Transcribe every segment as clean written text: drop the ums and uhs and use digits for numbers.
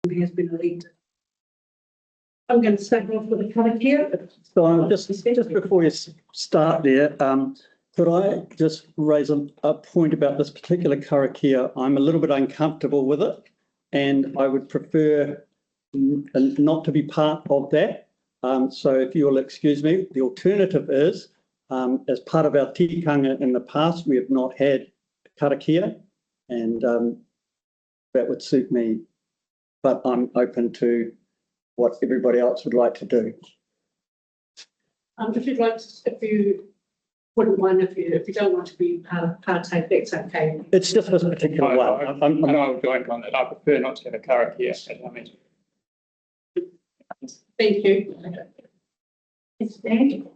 chairperson has been elected. I'm going to start off with a Karakia. So just before you start there, could I just raise a point about this particular Karakia? I'm a little bit uncomfortable with it, and I would prefer not to be part of that. So if you'll excuse me, the alternative is, as part of our tikanga in the past, we have not had Karakia, and that would suit me, but I'm open to what everybody else would like to do. If you'd like to, if you wouldn't mind, if you don't want to be partake, that's okay. It's just this particular one. I will join on that. I prefer not to have a Karakia at our meeting. Thank you. It's Dan.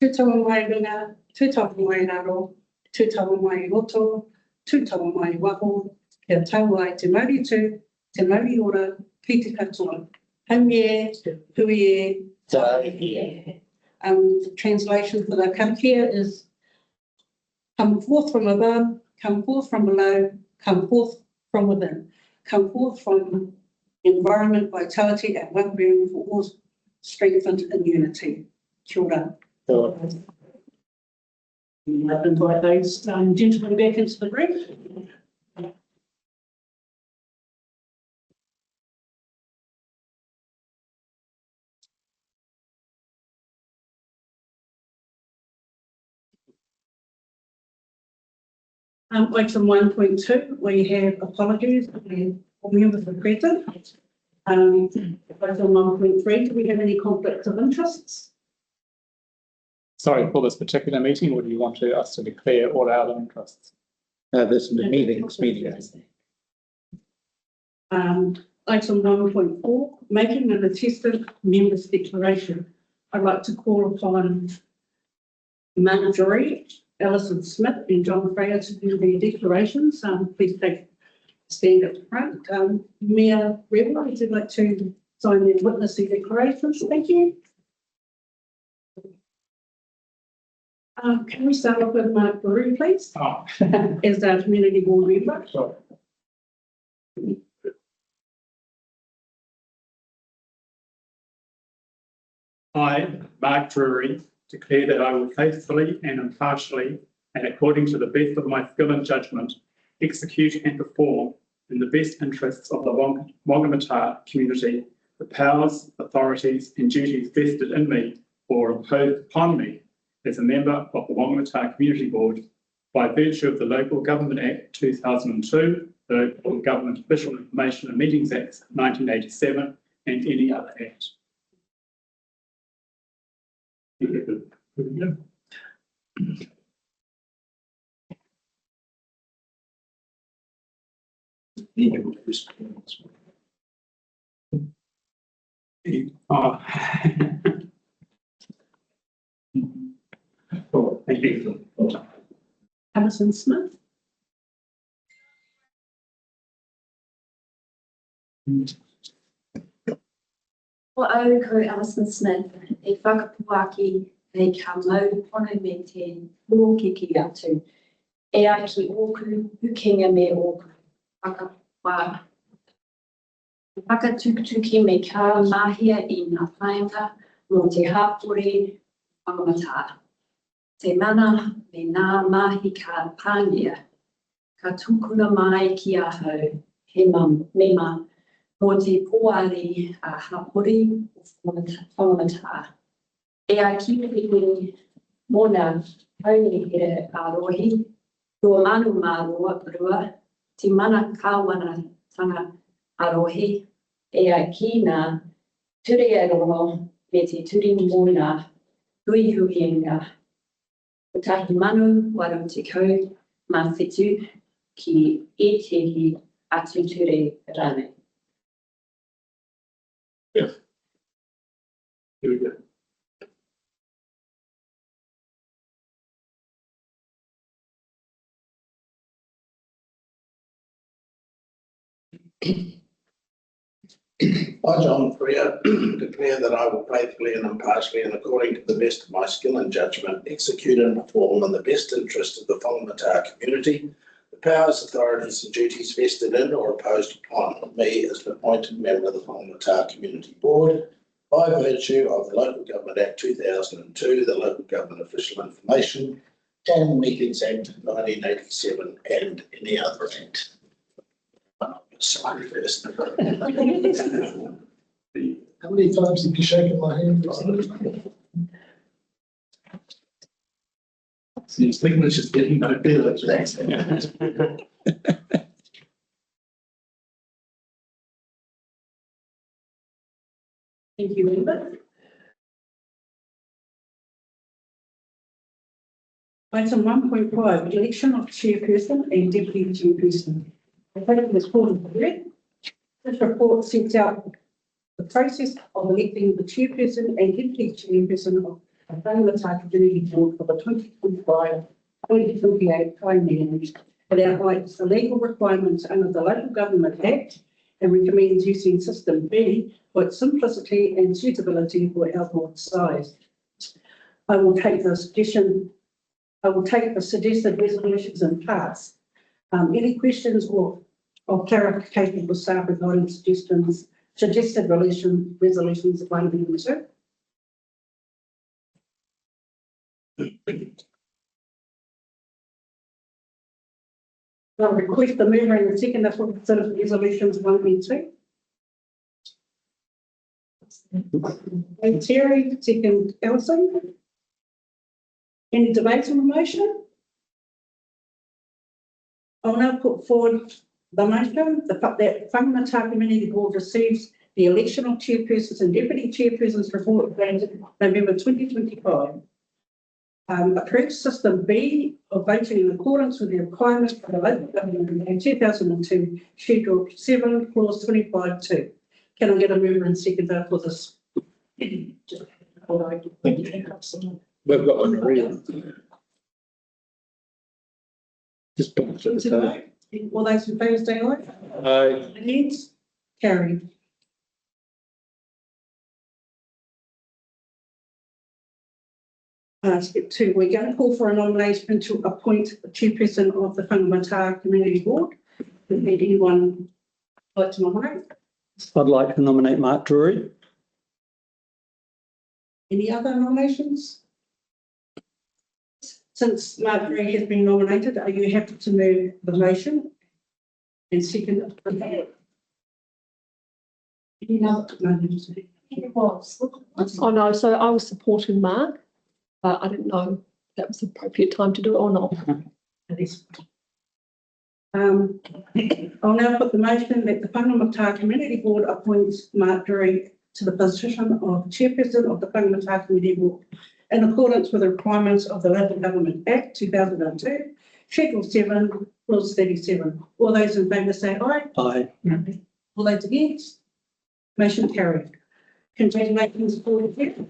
Tūtawa mai runga, tūtawa mai raro, tūtawa mai roto, tūtawa mai waho, kia tau ai te mauritu, te mauri ora, ki te katoa. Haumie, hui, the translation for the Karakia is come forth from above, come forth from below, come forth from within, come forth from environment, vitality, and well-being for all strengthened in unity. Kia ora. I'd invite those gentlemen back into the room. Item 1.2, we have apologies and all members are present. Item 1.3, do we have any conflicts of interests? Sorry, for this particular meeting, or do you want us to declare all our other interests? This meeting. Item 1.4, making an attested members declaration. I'd like to call upon Marjorie, Alison Smith and John Freya to do their declarations. Please take a stand at the front. Mayor Rebel, would you like to sign and witness the declarations? Thank you. Can we start off with Mark Brewery, please? Oh. As our community board member. Sure. I, Mark Drury, declare that I will faithfully and impartially and according to the best of my skill and judgment execute and perform in the best interests of the Whangamatā community the powers, authorities and duties vested in me or imposed upon me as a member of the Whangamatā Community Board by virtue of the Local Government Act 2002, the Local Government Official Information and Meetings Act 1987 and any other act. Oh, thank you. Alison Smith. O au ko Alison Smith e whakapuaki e ka mau pono me te pūkiki atu. E ai ki oku hukinga me oku whakapua. Whakatukutuki me ka mahia I ngā whainga mō te hapori Whangamatā. Te mana me ngā mahi ka pāngia. Ka tukuna mai ki a hau he mema mō te pōari a hapori o Whangamatā. E ai ki piki mōna hauni here a rohi, rua manu mā rua, te mana kāwana tanga a rohi, e ai ki nā ture aroho me te turi mōna huihuienga. O tahi manu waru te kau mā whetu ki e tehi atu ture rane. Yes. Here we go. I, John Freya, declare that I will faithfully and impartially and according to the best of my skill and judgment execute and perform in the best interest of the Whangamatā community the powers, authorities and duties vested in or imposed upon me as an appointed member of the Whangamatā Community Board by virtue of the Local Government Act 2002, the Local Government Official Information and Meetings Act 1987 and any other act. Sorry first. How many times have you shaken my hand? His English is getting no better. Thank you, Member. Item 1.5, election of chairperson and deputy chairperson. I think this report is correct. This report sets out the process of electing the chairperson and deputy chairperson of the Whangamatā Community Board for the 2025-2028 financial year. It outlines the legal requirements under the Local Government Act and recommends using System B for its simplicity and suitability for our board size. I will take the suggested resolutions in parts. Any questions or clarification for staff regarding suggested resolutions 1B and 2? I'll request the mover and the seconder for consider resolutions 1B and 2. Terry, second Alison. Any debate on the motion? I'll now put forward the motion that Whangamatā Community Board receives the election of chairpersons and deputy chairpersons report granted November 2025. Approves System B of voting in accordance with the requirements for the Local Government Act 2002, Schedule 7, Clause 25(2). Can I get a mover and seconder for this? We've got one real. Just put it to the side. All those in favour say aye. Aye. Against? Carried. Step 2, we're going to call for a nomination to appoint the chairperson of the Whangamatā Community Board. Would anyone like to nominate? I'd like to nominate Mark Drury. Any other nominations? Since Mark Drury has been nominated, are you happy to move the motion and second it? Any other nominations? Oh no, so I was supporting Mark, but I didn't know if that was the appropriate time to do it or not. I'll now put the motion that the Whangamatā Community Board appoints Mark Drury to the position of Chairperson of the Whangamatā Community Board in accordance with the requirements of the Local Government Act 2002, Schedule 7, Clause 37. All those in favour say aye. Aye. All those against? Motion carried. Congratulations for you.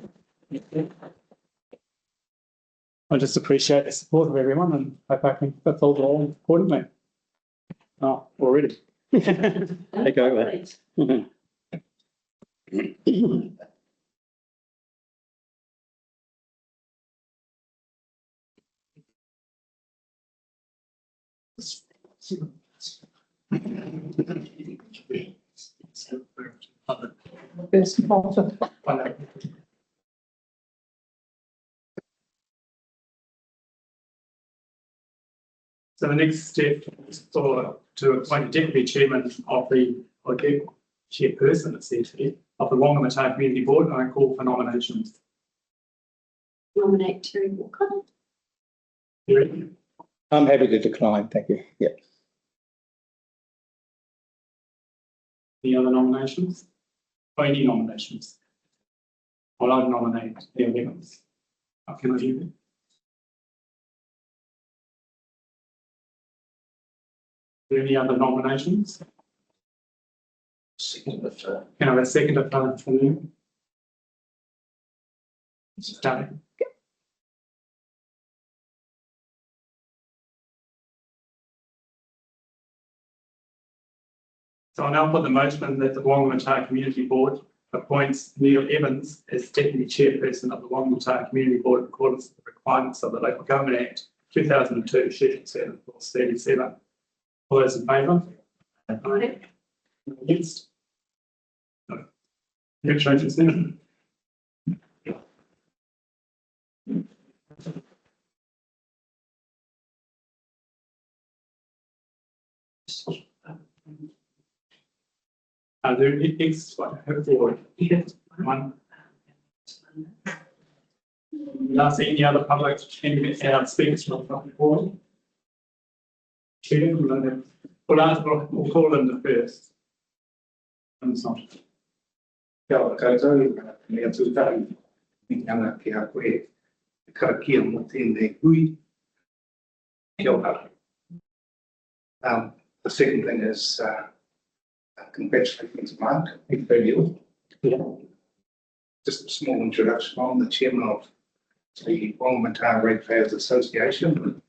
I just appreciate the support of everyone and hope I can fulfil the role accordingly. Oh, already. There you go. First part of So the next step is to appoint a deputy chairman of the, or chairperson essentially, of the Whangamatā Community Board, and I call for nominations. Nominate Terry Walker. Terry, I'm happy to decline, thank you. Yeah. any other nominations? Or any nominations? Well, I'd nominate Leo Evans. How can I do that? Are there any other nominations? Second of, Can I have a second of from you? Starting. So I'll now put the motion that the Whangamatā Community Board appoints Neil Evans as Deputy Chairperson of the Whangamatā Community Board in accordance with the requirements of the Local Government Act 2002, Schedule 7, Clause 37. All those in favour? Aye. Against? No. Congratulations, then. Are there any things like one? Not seeing any other public speakers from the public board? Chair, we'll call in the first. And it's not. Kia ora koutou, mea tūtau, mi anga ki a koe, Karakia mo tēnei hui. Kia ora. The second thing is congratulations, Mark. Thank you very much. Just a small introduction. I'm the chairman of the Whangamatā Ratepayers Association,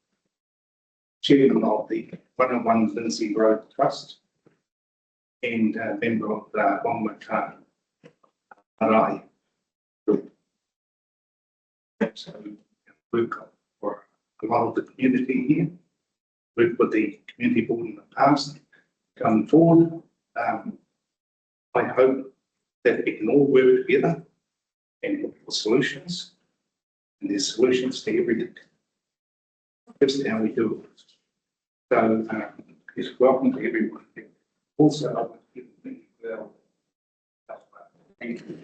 chairman of the 101 Lindsay Road Trust, and a member of the Whangamatā Marae group. So work for a lot of the community here, work with the community board in the past. Going forward, I hope that we can all work together and look for solutions. And there's solutions to everything. That's how we do it. So it's welcome to everyone. Also, I would give them well. Thank you.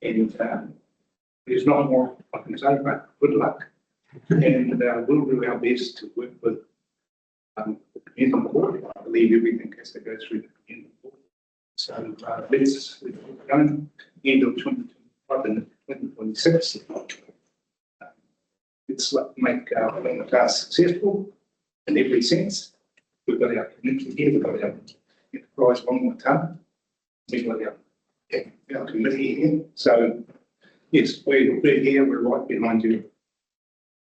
And there's not more I can say, but good luck. And we'll do our best to work with the community board. I believe everything has to go through the community board. So let's go end of 2025 and 2026. Let's make Whangamatā successful in every sense. We've got our community here, we've got our enterprise Whangamatā, we've got our committee here. So yes, we're here, we're right behind you.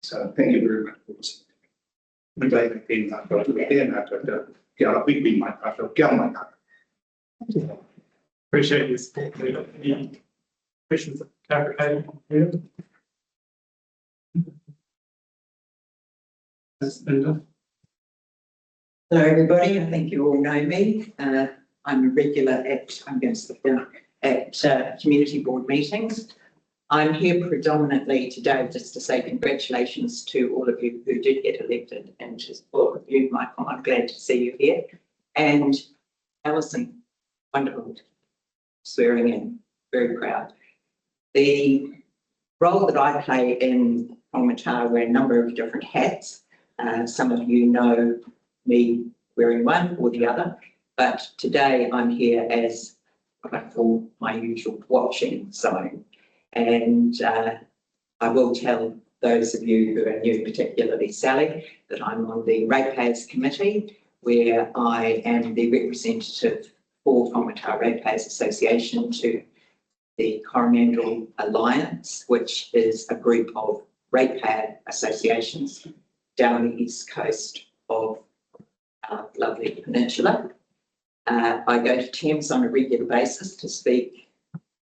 So thank you very much for listening. Appreciate your support. Any questions of clarification? Linda? Hello, everybody. I think you all know me. I'm a regular at, I'm going to sit down, at community board meetings. I'm here predominantly today just to say congratulations to all of you who did get elected, and to all of you, Michael, I'm glad to see you here. And Alison, wonderful swearing in, very proud. The role that I play in Whangamatā, wear a number of different hats. Some of you know me wearing one or the other, but today I'm here as what I call my usual watching zone. And I will tell those of you who are new, particularly Sally, that I'm on the Ratepayers Committee, where I am the representative for Whangamatā Ratepayers Association to the Coromandel Alliance, which is a group of ratepayer associations down the east coast of our lovely peninsula. I go to Thames on a regular basis to speak,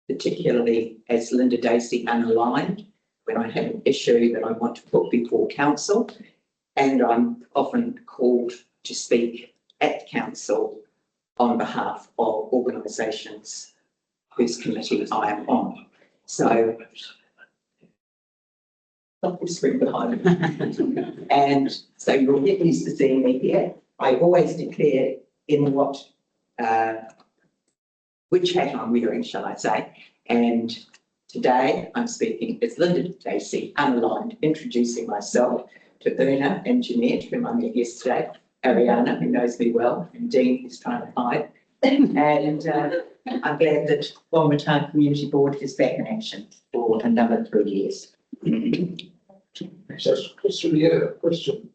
particularly as Linda Dacey unaligned, when I have an issue that I want to put before council, and I'm often called to speak at council on behalf of organisations whose committee I am on. So, not whispering behind me. And so you'll get used to seeing me here. I always declare in what which hat I'm wearing, shall I say. And today I'm speaking as Linda Dacey, unaligned, introducing myself to Una and Jeanette, whom I met yesterday, Ariana, who knows me well, and Dean, who's trying to hide. And I'm glad that Whangamatā Community Board is back in action for another 3 years. Just really a question.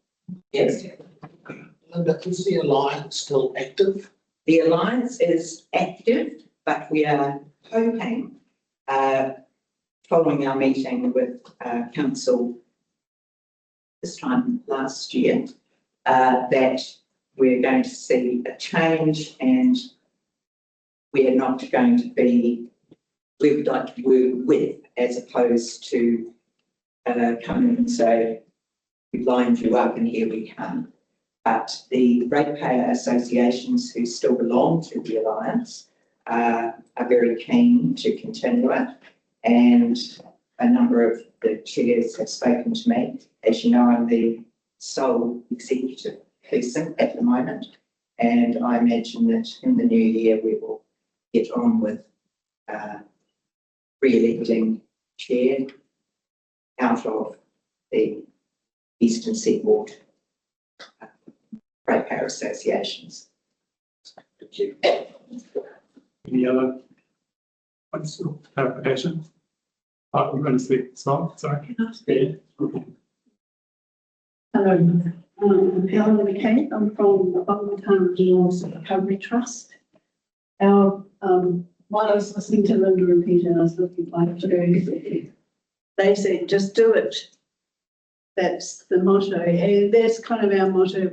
Yes. Linda, is the Alliance still active? The Alliance is active, but we are hoping, following our meeting with Council this time last year, that we're going to see a change, and we are not going to be, we would like to work with, as opposed to come and say, we lined you up and here we come. But the ratepayer associations who still belong to the Alliance are very keen to continue it. And a number of the chairs have spoken to me. As you know, I'm the sole executive person at the moment. And I imagine that in the new year, we will get on with re-electing chair out of the Eastern Seaboard ratepayer associations. Thank you. Any other points of clarification? Oh, you're going to speak as well, sorry. Yeah. Hello, I'm Helen McKay. I'm from the Whangamatā Resource Recovery Trust. While I was listening to Linda and Peter, I was looking like they said, just do it. That's the motto, and that's kind of our motto.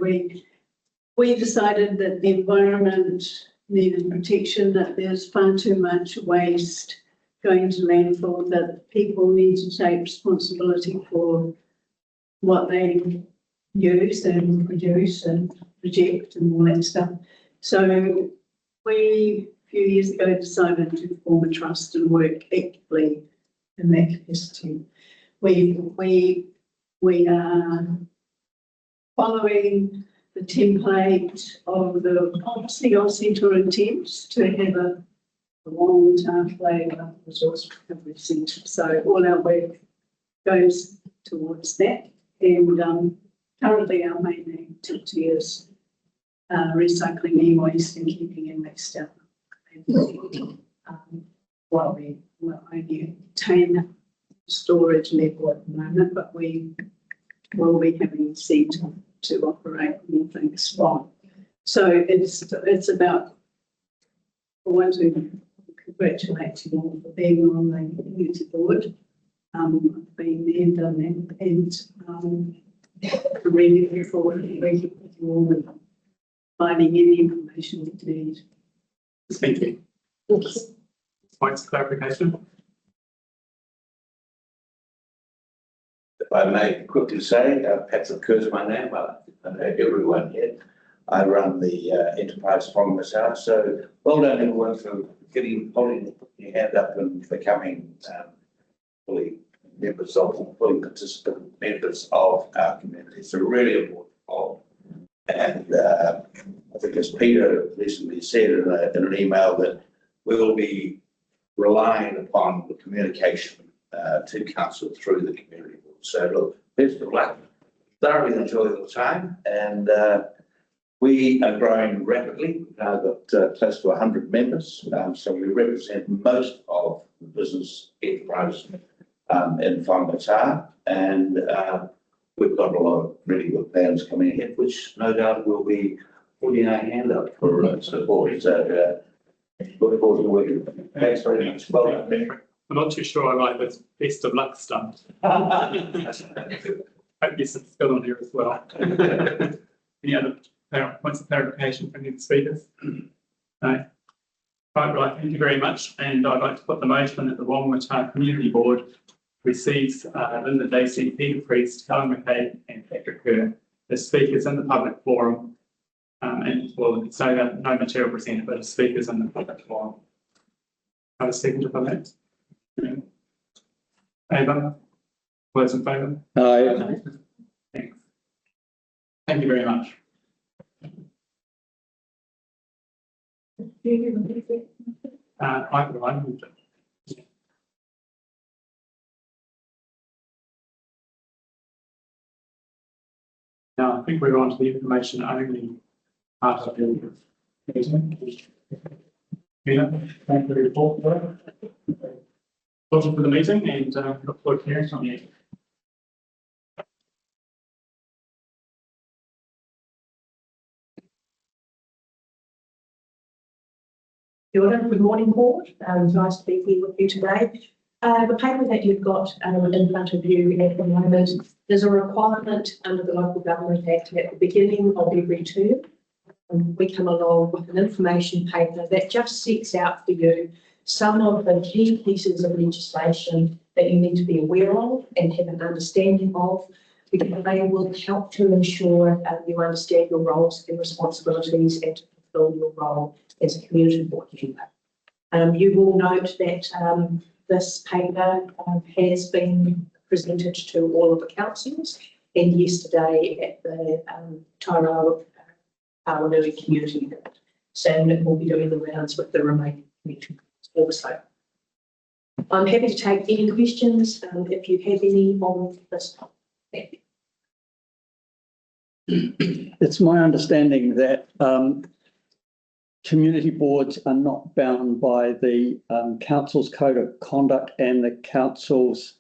We decided that the environment needed protection, that there's far too much waste going to landfill, that people need to take responsibility for what they use and produce and reject and all that stuff. So we, a few years ago, decided to form a trust and work actively in that capacity. We are following the template of the Aussie Centre intents to have a Whangamatā flavour resource recovery centre. So all our work goes towards that. And currently our main activity is recycling e-waste and keeping it mixed up. While we only attain storage level at the moment, but we will be having a centre to operate more things from. So it's about, I want to congratulate you all for being on the community board. I've been there, done that, and really looking forward to working with you all and finding any information you need. Thank you. Points of clarification? If I may quickly say, Patrick Kerr's my name. I know everyone here. I run the enterprise Whangamatā. So well done everyone for holding your hand up and becoming fully participant members of our community. It's a really important role. And I think as Peter recently said in an email that we will be relying upon the communication to council through the community board. So look, best of luck. Thoroughly enjoy the time, and we are growing rapidly. We've now got close to 100 members, so we represent most of the business enterprise in Whangamatā, and we've got a lot of really good plans coming ahead, which no doubt we'll be putting our hand up for support. So look forward to working with you. Thanks very much. Well done, Patrick. I'm not too sure I like this best of luck stuff. Hope there's some skill on here as well. Any other points of clarification from the speakers? No. Right, thank you very much. And I'd like to put the motion that the Whangamatā Community Board receives Linda Dacey, Peter Priest, Helen McKay and Patrick Kerr as speakers in the public forum. And well, it's no material presented, but as speakers in the public forum. Have a second for that. Favour? Those in favour? Aye. Thanks. Thank you very much. I moved it. Now I think we're on to the information only part of the meeting. Thank you for your report. Welcome to the meeting and look forward to hearing from you. Good morning, board. Nice to be here with you today. The paper that you've got in front of you at the moment, there's a requirement under the Local Government Act at the beginning of every term. We come along with an information paper that just sets out for you some of the key pieces of legislation that you need to be aware of and have an understanding of because they will help to ensure you understand your roles and responsibilities and to fulfil your role as a community board member. You will note that this paper has been presented to all of the councils, and yesterday at the PÄRONGO community board. So it will be doing the rounds with the remaining community boards also. I'm happy to take any questions if you have any on this topic. It's my understanding that community boards are not bound by the council's code of conduct and the council's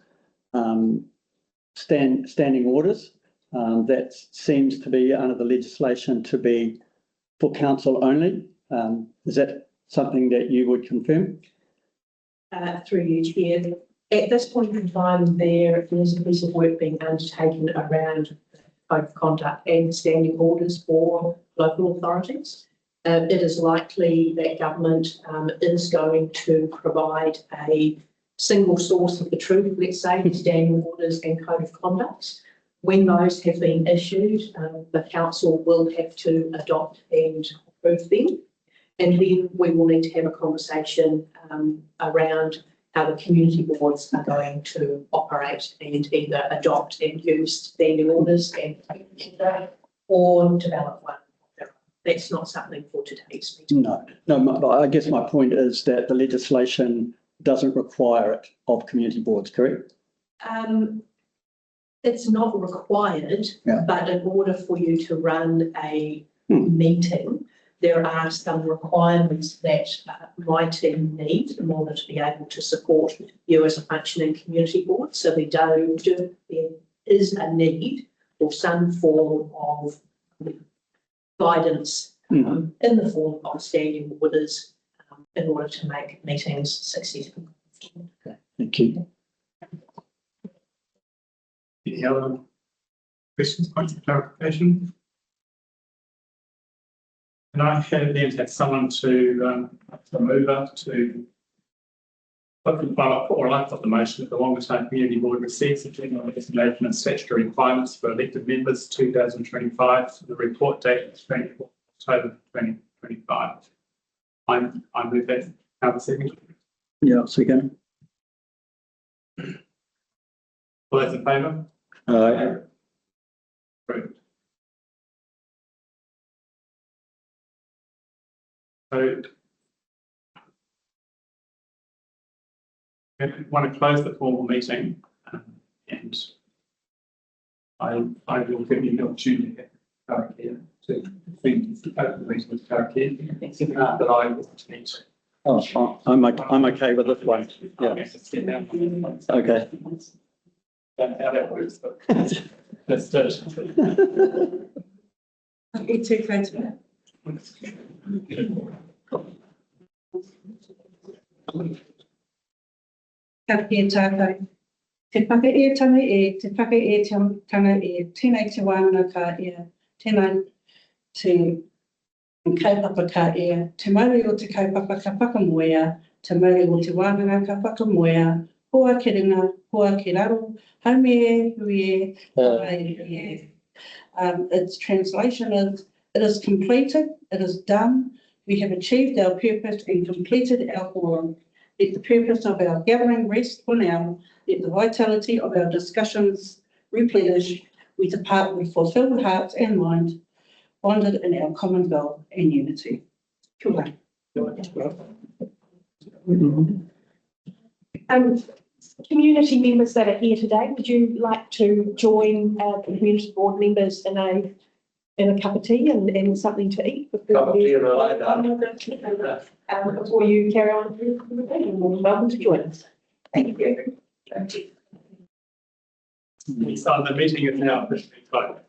standing orders. That seems to be under the legislation to be for council only. Is that something that you would confirm? Through you, Chair. At this point in time, there is a piece of work being undertaken around code of conduct and standing orders for local authorities. It is likely that government is going to provide a single source of the truth, let's say, for standing orders and code of conduct. When those have been issued, the council will have to adopt and approve them. And then we will need to have a conversation around how the community boards are going to operate and either adopt and use standing orders and or develop one. That's not something for today's meeting. No, I guess my point is that the legislation doesn't require it of community boards, correct? It's not required, Yeah. but in order for you to run a meeting, there are some requirements that my team need in order to be able to support you as a functioning community board. So there is a need for some form of guidance in the form of standing orders in order to make meetings successful. Okay, thank you. Any other questions, points of clarification? Can I have someone to move up to put the motion that the Whangamatā Community Board receives the general legislation and statutory requirements for elected members 2025 to the report date 24th October 2025. I move that. Have a second. Yeah, second. All those in favour? Approved. So, I want to close the formal meeting, and I will give you the opportunity to Karakia to open the meeting with Karakia, but I will need. Oh, I'm okay with this one. Yeah. Okay. Don't know how that works, but let's do it. It's okay. Ka pia tātai. Te whakaeatanga te whakaeatanga tēnei te wānanga ka tēnei te kaupapa ka te mauri o te kaupapa ka whakamoea, te mauri o te wānanga ka whakamoea, hoa ke ringa, hoa ke raro, haumie, hui its translation is, it is completed, it is done, we have achieved our purpose and completed our forum. Let the purpose of our gathering rest for now. Let the vitality of our discussions replenish. We depart with fulfilled hearts and minds, bonded in our common goal and unity. Kia ora. Community members that are here today, would you like to join the community board members in a cup of tea and something to eat before before you carry on? You're welcome to join us. Thank you. So the meeting is now officially closed.